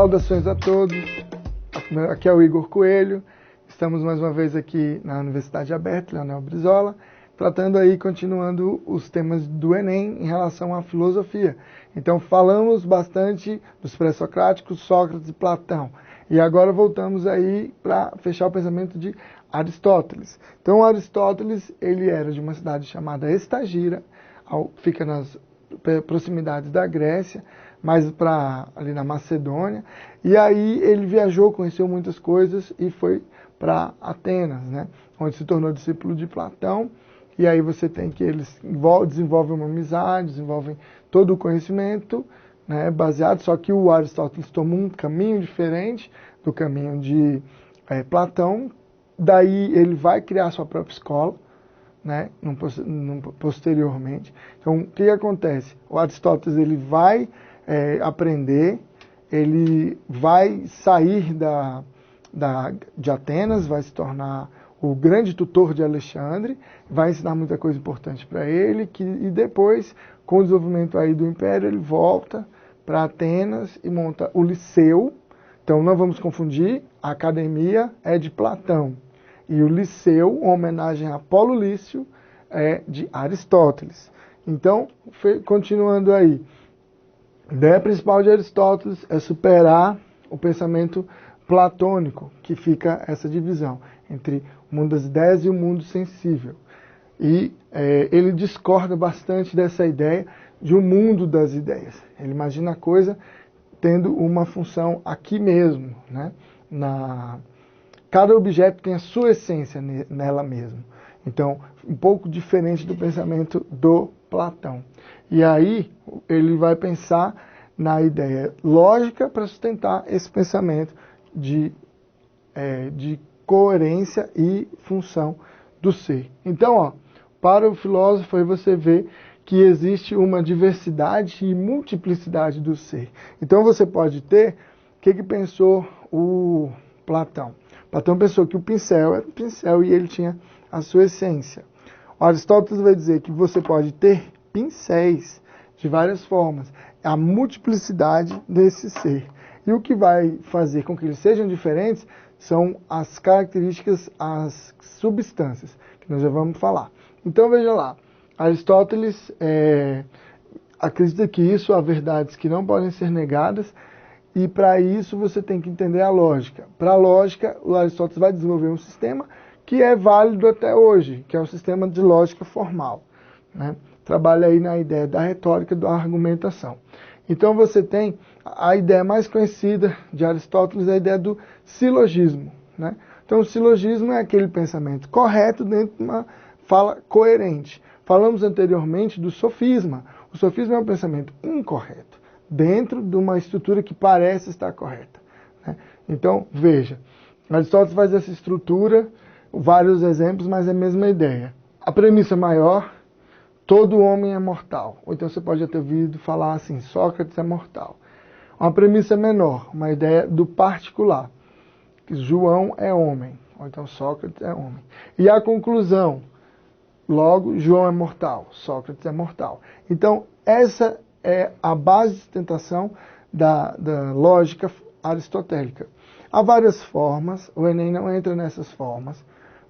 Saudações a todos, aqui é o Igor Coelho, estamos mais uma vez aqui na Universidade Aberta, Leonel Brizola, tratando aí, continuando os temas do Enem em relação à filosofia. Então falamos bastante dos pré-socráticos, Sócrates e Platão, e agora voltamos aí para fechar o pensamento de Aristóteles. Então Aristóteles, ele era de uma cidade chamada Estagira, fica nas proximidades da Grécia, mais para ali na Macedônia, e aí ele viajou, conheceu muitas coisas e foi para Atenas, né, onde se tornou discípulo de Platão, e aí você tem que eles desenvolvem uma amizade, desenvolvem todo o conhecimento, né, baseado, só que o Aristóteles tomou um caminho diferente do caminho de Platão, daí ele vai criar sua própria escola, né, posteriormente. Então, o que acontece? O Aristóteles ele vai aprender, ele vai sair de Atenas, vai se tornar o grande tutor de Alexandre, vai ensinar muita coisa importante para ele, e depois, com o desenvolvimento aí do Império, ele volta para Atenas e monta o Liceu. Então, não vamos confundir, a academia é de Platão, e o Liceu, uma homenagem a Apolo Lício, é de Aristóteles. Então, continuando aí, a ideia principal de Aristóteles é superar o pensamento platônico, que fica essa divisão entre o mundo das ideias e o mundo sensível. E ele discorda bastante dessa ideia de um mundo das ideias. Ele imagina a coisa tendo uma função aqui mesmo, né? Cada objeto tem a sua essência nela mesmo. Então, um pouco diferente do pensamento do Platão. E aí, ele vai pensar na ideia lógica para sustentar esse pensamento de coerência e função do ser. Então, para o filósofo, aí você vê que existe uma diversidade e multiplicidade do ser. Então, você pode ter, o que pensou o Platão? Platão pensou que o pincel era um pincel e ele tinha a sua essência. O Aristóteles vai dizer que você pode ter pincéis de várias formas, a multiplicidade desse ser. E o que vai fazer com que eles sejam diferentes são as características, as substâncias, que nós já vamos falar. Então veja lá, Aristóteles acredita que isso há verdades que não podem ser negadas, e para isso você tem que entender a lógica. Para a lógica, o Aristóteles vai desenvolver um sistema que é válido até hoje, que é o sistema de lógica formal, né? Trabalha aí na ideia da retórica, da argumentação. Então você tem a ideia mais conhecida de Aristóteles, a ideia do silogismo, né? Então o silogismo é aquele pensamento correto dentro de uma fala coerente. Falamos anteriormente do sofisma. O sofisma é um pensamento incorreto, dentro de uma estrutura que parece estar correta, né? Então, veja, Aristóteles faz essa estrutura, vários exemplos, mas é a mesma ideia. A premissa maior: todo homem é mortal. Ou então você pode ter ouvido falar assim, Sócrates é mortal. Uma premissa menor, uma ideia do particular, que João é homem. Ou então Sócrates é homem. E a conclusão, logo, João é mortal, Sócrates é mortal. Então, essa é a base de sustentação da lógica aristotélica. Há várias formas, o Enem não entra nessas formas.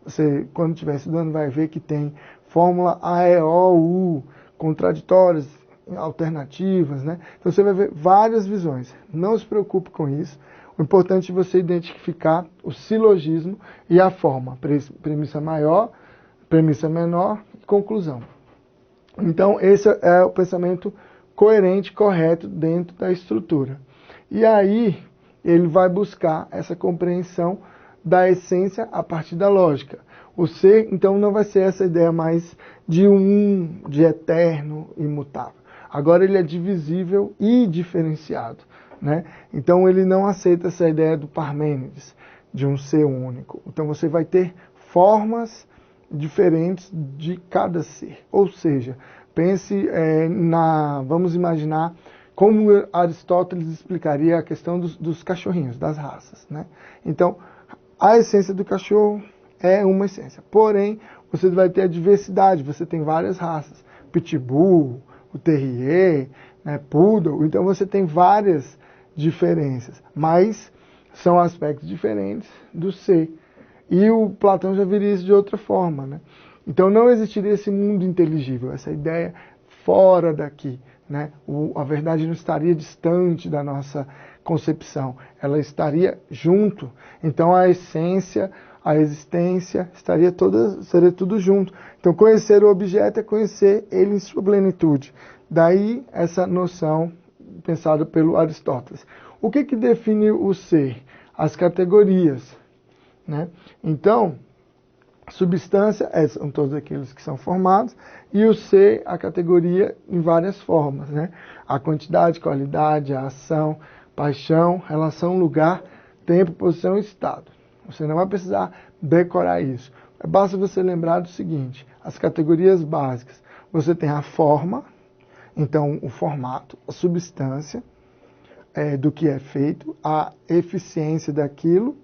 Você, quando estiver estudando, vai ver que tem fórmula A, E, O, U, contraditórias, alternativas, né? Então você vai ver várias visões. Não se preocupe com isso. O importante é você identificar o silogismo e a forma. Premissa maior, premissa menor e conclusão. Então esse é o pensamento coerente, correto dentro da estrutura. E aí ele vai buscar essa compreensão da essência a partir da lógica. O ser, então, não vai ser essa ideia mais de de eterno, imutável. Agora ele é divisível e diferenciado, né? Então ele não aceita essa ideia do Parmênides, de um ser único. Então você vai ter formas diferentes de cada ser. Ou seja, pense vamos imaginar como Aristóteles explicaria a questão dos cachorrinhos, das raças, né? Então, a essência do cachorro é uma essência. Porém, você vai ter a diversidade, você tem várias raças. Pitbull, o Terrier, né, Poodle. Então você tem várias diferenças, mas são aspectos diferentes do ser. E o Platão já viria isso de outra forma, né? Então não existiria esse mundo inteligível, essa ideia fora daqui, né? A verdade não estaria distante da nossa concepção, ela estaria junto. Então a essência, a existência seria tudo junto. Então conhecer o objeto é conhecer ele em sua plenitude. Daí essa noção pensada pelo Aristóteles. O que define o ser? As categorias, né? Então, substância são todos aqueles que são formados, e o ser, a categoria em várias formas, né? A quantidade, qualidade, a ação, paixão, relação, lugar, tempo, posição e estado. Você não vai precisar decorar isso. Basta você lembrar do seguinte, as categorias básicas. Você tem a forma, então o formato, a substância do que é feito, a eficiência daquilo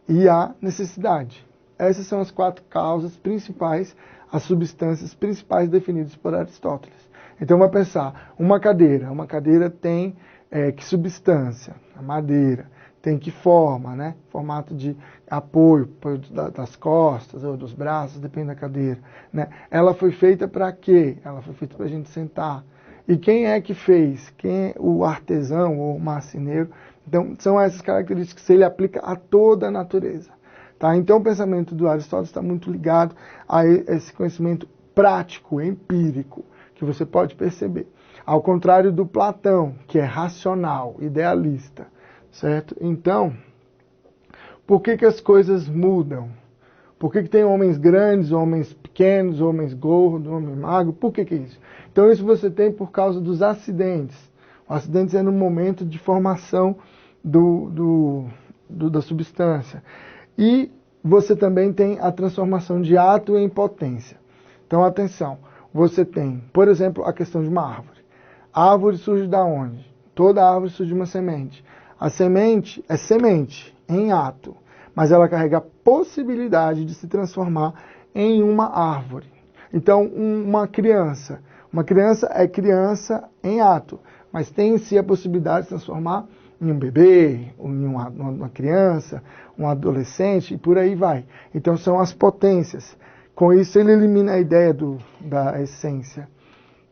e a necessidade. Essas são as 4 causas principais, as substâncias principais definidas por Aristóteles. Então, vamos pensar, uma cadeira tem que substância? A madeira. Tem que forma, né? Formato de apoio das costas ou dos braços, depende da cadeira, né? Ela foi feita para quê? Ela foi feita para a gente sentar. E quem é que fez? Quem é o artesão ou o marceneiro? Então, são essas características que ele aplica a toda a natureza. Tá? Então, o pensamento do Aristóteles está muito ligado a esse conhecimento prático, empírico, que você pode perceber. Ao contrário do Platão, que é racional, idealista, certo? Então, por que as coisas mudam? Por que tem homens grandes, homens pequenos, homens gordos, homens magros? Por que é isso? Então, isso você tem por causa dos acidentes. Os acidentes é no momento de formação da substância. E você também tem a transformação de ato em potência. Então, atenção, você tem, por exemplo, a questão de uma árvore. A árvore surge da onde? Toda árvore surge de uma semente. A semente é semente, em ato, mas ela carrega a possibilidade de se transformar em uma árvore. Então, uma criança é criança em ato, mas tem em si a possibilidade de se transformar em um bebê, em uma criança, um adolescente, e por aí vai. Então, são as potências. Com isso, ele elimina a ideia da essência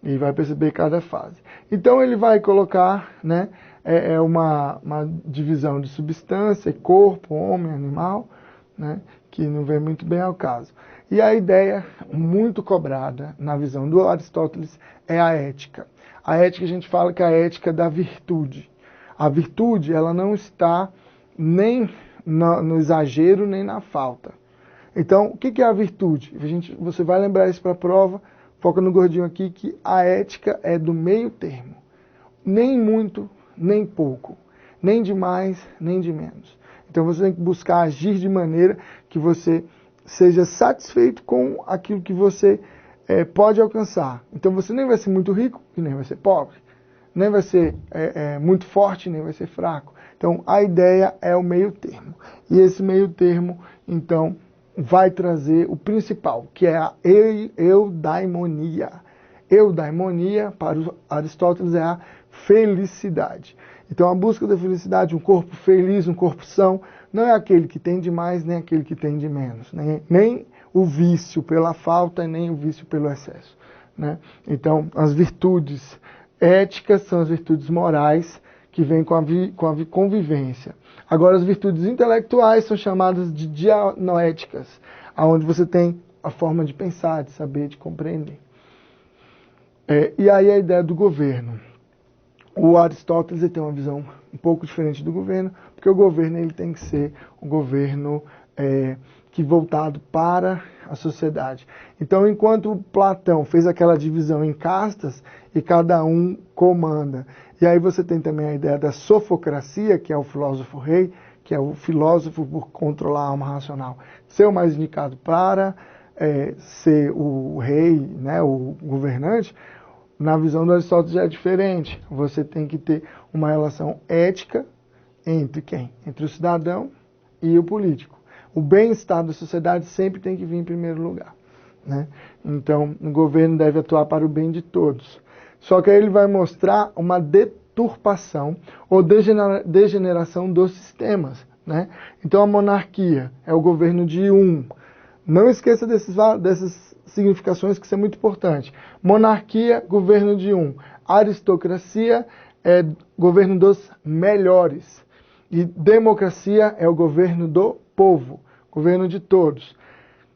e vai perceber cada fase. Então, ele vai colocar, né, uma divisão de substância, corpo, homem, animal, né, que não vem muito bem ao caso. E a ideia muito cobrada na visão do Aristóteles é a ética. A ética, a gente fala que é a ética da virtude. A virtude, ela não está nem no exagero, nem na falta. Então, o que é a virtude? Você vai lembrar isso para a prova, foca no gordinho aqui, que a ética é do meio termo. Nem muito, nem pouco. Nem de mais, nem de menos. Então, você tem que buscar agir de maneira que você seja satisfeito com aquilo que você pode alcançar. Então, você nem vai ser muito rico e nem vai ser pobre. Nem vai ser muito forte, nem vai ser fraco. Então, a ideia é o meio termo. E esse meio termo, então, vai trazer o principal, que é a eudaimonia. Eudaimonia, para Aristóteles, é a felicidade. Então, a busca da felicidade, um corpo feliz, um corpo são, não é aquele que tem de mais, nem aquele que tem de menos. Nem o vício pela falta, nem o vício pelo excesso. Né? Então, as virtudes éticas são as virtudes morais que vêm com a convivência. Agora, as virtudes intelectuais são chamadas de dianoéticas, onde você tem a forma de pensar, de saber, de compreender. E aí a ideia do governo. O Aristóteles ele tem uma visão um pouco diferente do governo, porque o governo ele tem que ser um governo que voltado para a sociedade. Então, enquanto Platão fez aquela divisão em castas e cada um comanda, e aí você tem também a ideia da sofocracia, que é o filósofo rei, que é o filósofo por controlar a alma racional, ser o mais indicado para ser o rei, né, o governante. Na visão do Aristóteles já é diferente. Você tem que ter uma relação ética entre quem? Entre o cidadão e o político. O bem-estar da sociedade sempre tem que vir em primeiro lugar. Né? Então, o governo deve atuar para o bem de todos. Só que aí ele vai mostrar uma deturpação ou degeneração dos sistemas, né? Então a monarquia é o governo de um. Não esqueça dessas significações, que isso é muito importante. Monarquia, governo de um. Aristocracia é governo dos melhores. E democracia é o governo do povo, governo de todos.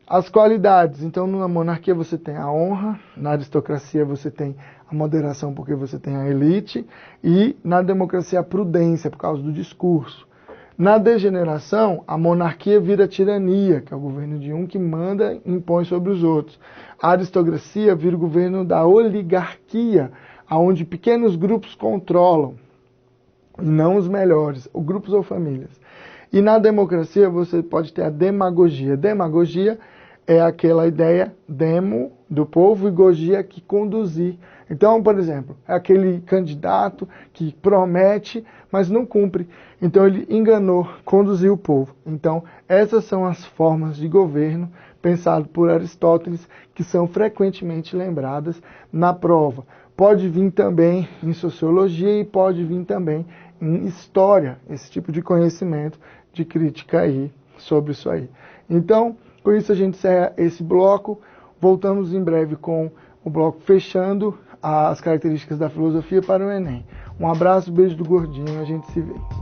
As qualidades, então na monarquia você tem a honra, na aristocracia você tem a moderação porque você tem a elite, e na democracia a prudência por causa do discurso. Na degeneração, a monarquia vira tirania, que é o governo de um que manda e impõe sobre os outros. A aristocracia vira o governo da oligarquia, onde pequenos grupos controlam, não os melhores, ou grupos ou famílias. E na democracia você pode ter a demagogia. Demagogia é aquela ideia demo, do povo, e gogia, que conduzir. Então, por exemplo, é aquele candidato que promete, mas não cumpre. Então ele enganou, conduziu o povo. Então essas são as formas de governo pensado por Aristóteles, que são frequentemente lembradas na prova. Pode vir também em sociologia e pode vir também em história, esse tipo de conhecimento, de crítica aí sobre isso aí. Então, com isso a gente encerra esse bloco. Voltamos em breve com o bloco fechando as características da filosofia para o Enem. Um abraço, beijo do gordinho, a gente se vê.